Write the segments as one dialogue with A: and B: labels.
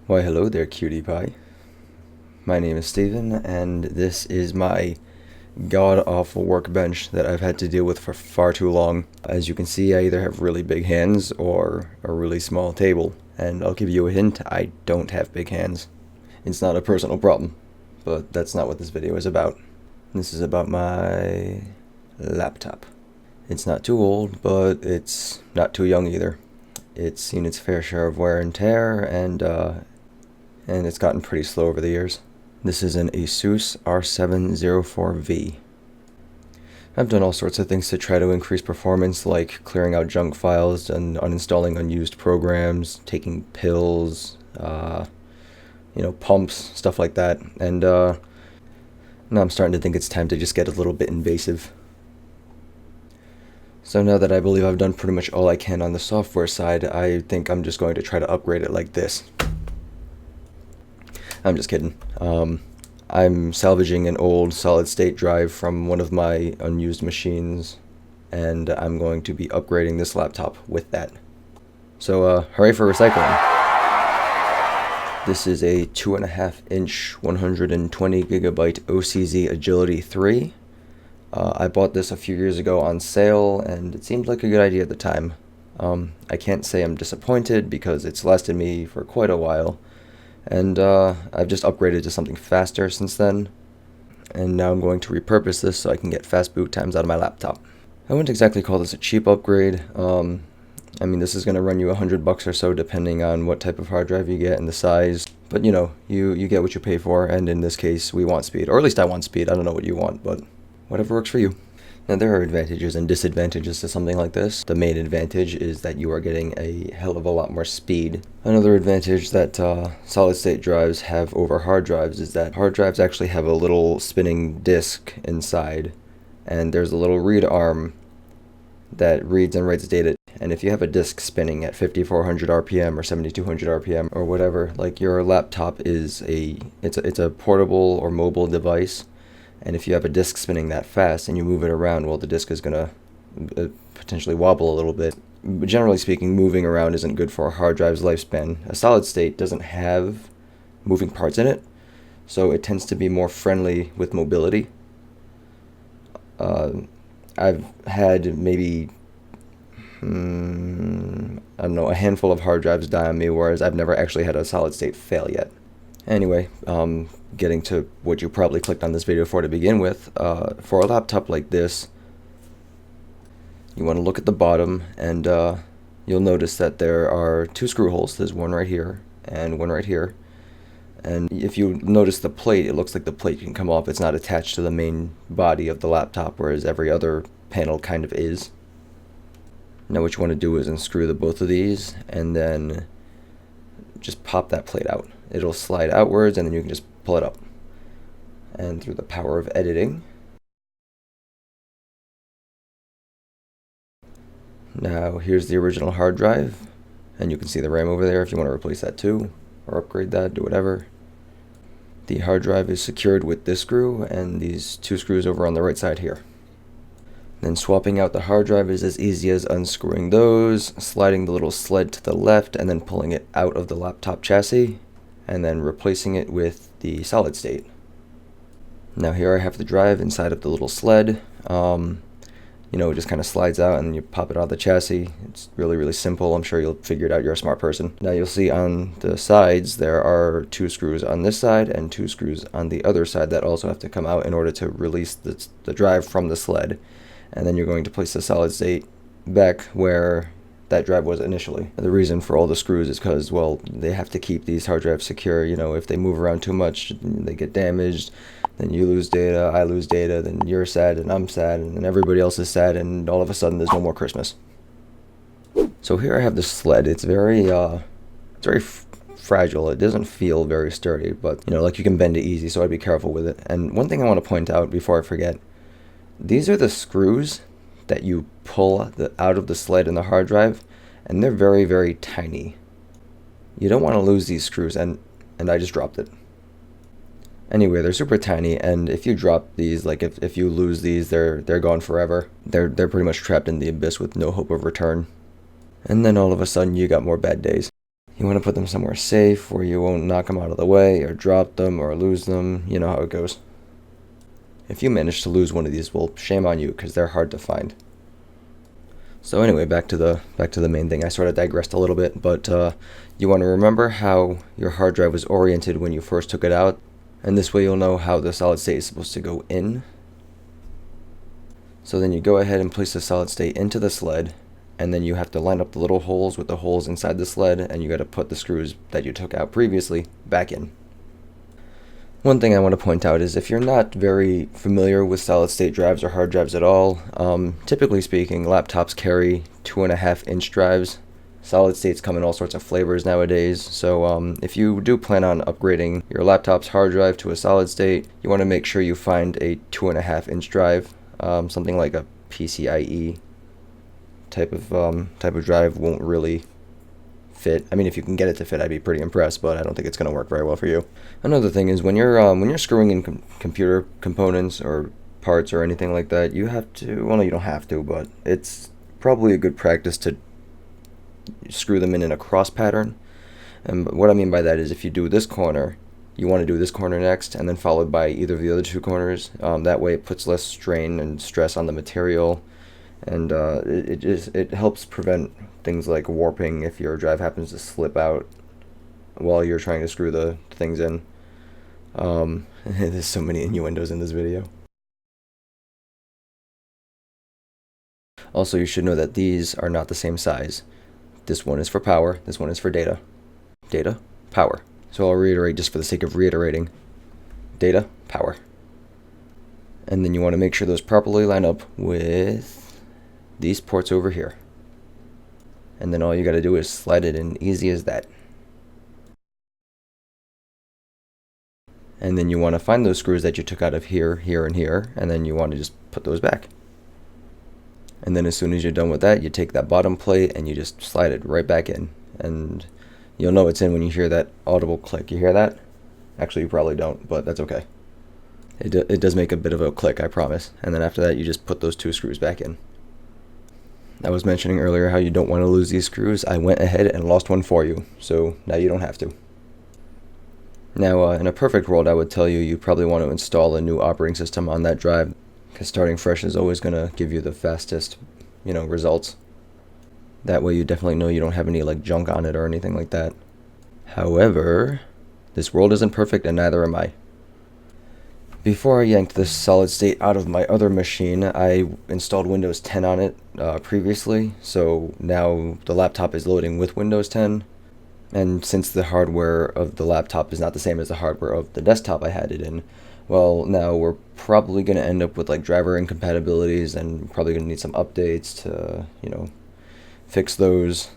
A: Why hello there, cutie pie. My name is Steven, and this is my god-awful workbench that I've had to deal with for far too long. As you can see, I either have really big hands or a really small table, and I'll give you a hint, I don't have big hands. It's not a personal problem, but that's not what this video is about. This is about my laptop. It's not too old, but it's not too young either. It's seen its fair share of wear and tear, and it's gotten pretty slow over the years. This is an Asus R704V. I've done all sorts of things to try to increase performance, like clearing out junk files and uninstalling unused programs, taking pills, pumps, stuff like that. And now I'm starting to think it's time to just get a little bit invasive. So now that I believe I've done pretty much all I can on the software side, I think I'm just going to try to upgrade it like this. I'm just kidding. I'm salvaging an old solid-state drive from one of my unused machines, and I'm going to be upgrading this laptop with that. So, hooray for recycling. This is a 2.5-inch 120 gigabyte OCZ Agility 3. I bought this a few years ago on sale, and it seemed like a good idea at the time. I can't say I'm disappointed because it's lasted me for quite a while. And I've just upgraded to something faster since then, and now I'm going to repurpose this so I can get fast boot times out of my laptop. I wouldn't exactly call this a cheap upgrade. This is going to run you $100 or so depending on what type of hard drive you get and the size. But you get what you pay for, and in this case we want speed, or at least I want speed. I don't know what you want, but whatever works for you. Now, there are advantages and disadvantages to something like this. The main advantage is that you are getting a hell of a lot more speed. Another advantage that solid-state drives have over hard drives is that hard drives actually have a little spinning disk inside, and there's a little read arm that reads and writes data. And if you have a disk spinning at 5400 RPM or 7200 RPM or whatever, like, your laptop is it's a portable or mobile device. And if you have a disk spinning that fast and you move it around, well, the disk is going to potentially wobble a little bit. But generally speaking, moving around isn't good for a hard drive's lifespan. A solid state doesn't have moving parts in it, so it tends to be more friendly with mobility. I've had maybe, a handful of hard drives die on me, whereas I've never actually had a solid state fail yet. Anyway, getting to what you probably clicked on this video for to begin with, for a laptop like this, you want to look at the bottom, and you'll notice that there are two screw holes. There's one right here and one right here. And if you notice the plate, it looks like the plate can come off. It's not attached to the main body of the laptop, whereas every other panel kind of is. Now what you want to do is unscrew both of these, and then just pop that plate out. It'll slide outwards, and then you can just pull it up. And through the power of editing, now here's the original hard drive, and you can see the RAM over there if you want to replace that too, or upgrade that, do whatever. The hard drive is secured with this screw and these two screws over on the right side here. Then swapping out the hard drive is as easy as unscrewing those, sliding the little sled to the left, and then pulling it out of the laptop chassis, and then replacing it with the solid state. Now here I have the drive inside of the little sled. It just kind of slides out and you pop it out of the chassis. It's really, really simple. I'm sure you'll figure it out. You're a smart person. Now you'll see on the sides there are two screws on this side and two screws on the other side that also have to come out in order to release the drive from the sled. And then you're going to place the solid state back where that drive was initially. The reason for all the screws is because, well, they have to keep these hard drives secure. If they move around too much, they get damaged, then you lose data, I lose data, then you're sad and I'm sad, and then everybody else is sad, and all of a sudden there's no more Christmas. So here I have this sled. It's very fragile. It doesn't feel very sturdy, but like, you can bend it easy, so I'd be careful with it. And one thing I want to point out before I forget, these are the screws that you pull out of the sled in the hard drive, and they're very, very tiny. You don't want to lose these screws, and I just dropped it. Anyway, they're super tiny, and if you drop these, like, if you lose these, they're gone forever. They're pretty much trapped in the abyss with no hope of return. And then all of a sudden you got more bad days. You want to put them somewhere safe where you won't knock them out of the way or drop them or lose them. You know how it goes. If you manage to lose one of these, well, shame on you, because they're hard to find. So anyway, back to the main thing. I sort of digressed a little bit, but you want to remember how your hard drive was oriented when you first took it out, and this way you'll know how the solid state is supposed to go in. So then you go ahead and place the solid state into the sled, and then you have to line up the little holes with the holes inside the sled, and you got to put the screws that you took out previously back in. One thing I want to point out is if you're not very familiar with solid state drives or hard drives at all, typically speaking, laptops carry 2.5-inch drives. Solid states come in all sorts of flavors nowadays, so if you do plan on upgrading your laptop's hard drive to a solid state, you want to make sure you find a 2.5-inch drive. Something like a PCIe type of drive won't really fit. I mean, if you can get it to fit, I'd be pretty impressed, but I don't think it's going to work very well for you. Another thing is when you're screwing in computer components or parts or anything like that, you have to, well, no, you don't have to, but it's probably a good practice to screw them in a cross pattern. And what I mean by that is if you do this corner, you want to do this corner next, and then followed by either of the other two corners. That way it puts less strain and stress on the material, and it helps prevent things like warping if your drive happens to slip out while you're trying to screw the things in. There's so many innuendos in this video. Also, you should know that these are not the same size. This one is for power, this one is for data. Data, power. So I'll reiterate just for the sake of reiterating. Data, power. And then you want to make sure those properly line up with these ports over here. And then all you got to do is slide it in, easy as that. And then you want to find those screws that you took out of here, here, and here, and then you want to just put those back. And then as soon as you're done with that, you take that bottom plate and you just slide it right back in. And you'll know it's in when you hear that audible click. You hear that? Actually, you probably don't, but that's okay. It does make a bit of a click, I promise. And then after that, you just put those two screws back in. I was mentioning earlier how you don't want to lose these screws. I went ahead and lost one for you, so now you don't have to. Now, in a perfect world, I would tell you probably want to install a new operating system on that drive, because starting fresh is always going to give you the fastest, results. That way you definitely know you don't have any junk on it or anything like that. However, this world isn't perfect, and neither am I. Before I yanked this solid state out of my other machine, I installed Windows 10 on it previously, so now the laptop is loading with Windows 10. And since the hardware of the laptop is not the same as the hardware of the desktop I had it in, well, now we're probably going to end up with driver incompatibilities, and probably going to need some updates to, fix those.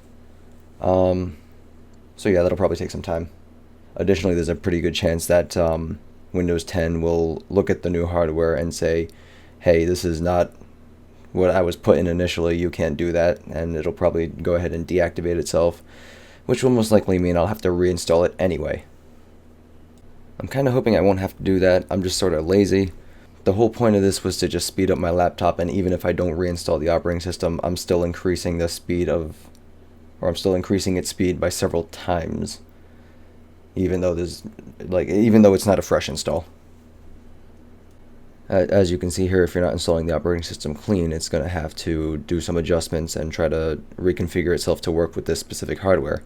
A: So yeah, that'll probably take some time. Additionally, there's a pretty good chance that Windows 10 will look at the new hardware and say, hey, this is not what I was put in initially, you can't do that, and it'll probably go ahead and deactivate itself, which will most likely mean I'll have to reinstall it anyway. I'm kind of hoping I won't have to do that. I'm just sort of lazy. The whole point of this was to just speed up my laptop, and even if I don't reinstall the operating system, I'm still increasing its speed by several times, even though it's not a fresh install. As you can see here, if you're not installing the operating system clean, it's going to have to do some adjustments and try to reconfigure itself to work with this specific hardware.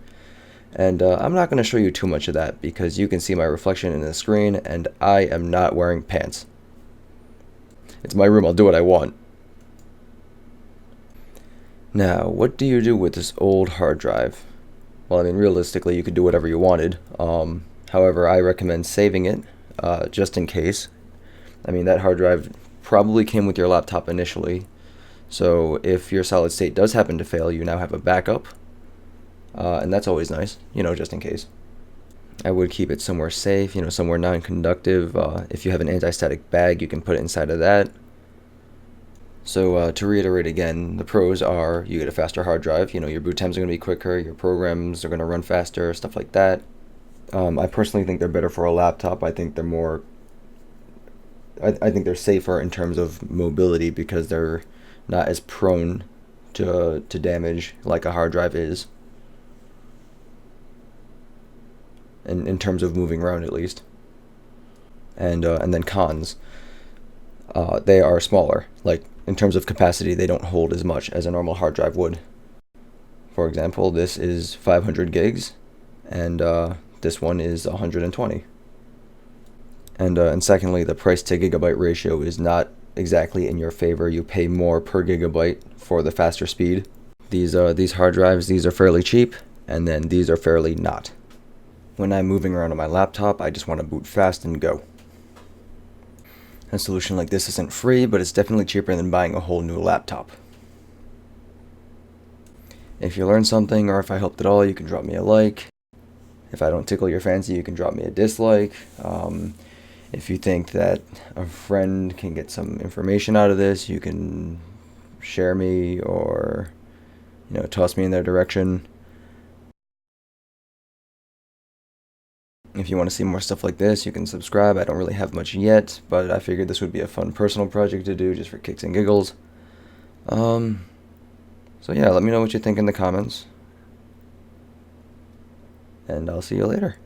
A: And I'm not going to show you too much of that, because you can see my reflection in the screen, and I am not wearing pants. It's my room, I'll do what I want. Now, what do you do with this old hard drive? Well, I mean, realistically, you could do whatever you wanted. However, I recommend saving it, just in case. I mean, that hard drive probably came with your laptop initially, so if your solid state does happen to fail, you now have a backup. And that's always nice, just in case. I would keep it somewhere safe, somewhere non-conductive. If you have an anti-static bag, you can put it inside of that. So to reiterate again, the pros are you get a faster hard drive, your boot times are going to be quicker, your programs are going to run faster, stuff like that. I personally think they're better for a laptop. I think they're more... I think they're safer in terms of mobility, because they're not as prone to damage like a hard drive is. in terms of moving around at least. And then cons, they are smaller. Like in terms of capacity, they don't hold as much as a normal hard drive would. For example, this is 500 gigs, and this one is 120. And secondly, the price to gigabyte ratio is not exactly in your favor. You pay more per gigabyte for the faster speed. These hard drives, these are fairly cheap, and then these are fairly not. When I'm moving around on my laptop, I just want to boot fast and go. A solution like this isn't free, but it's definitely cheaper than buying a whole new laptop. If you learned something, or if I helped at all, you can drop me a like. If I don't tickle your fancy, you can drop me a dislike. If you think that a friend can get some information out of this, you can share me or, toss me in their direction. If you want to see more stuff like this, you can subscribe. I don't really have much yet, but I figured this would be a fun personal project to do just for kicks and giggles. So yeah, let me know what you think in the comments. And I'll see you later.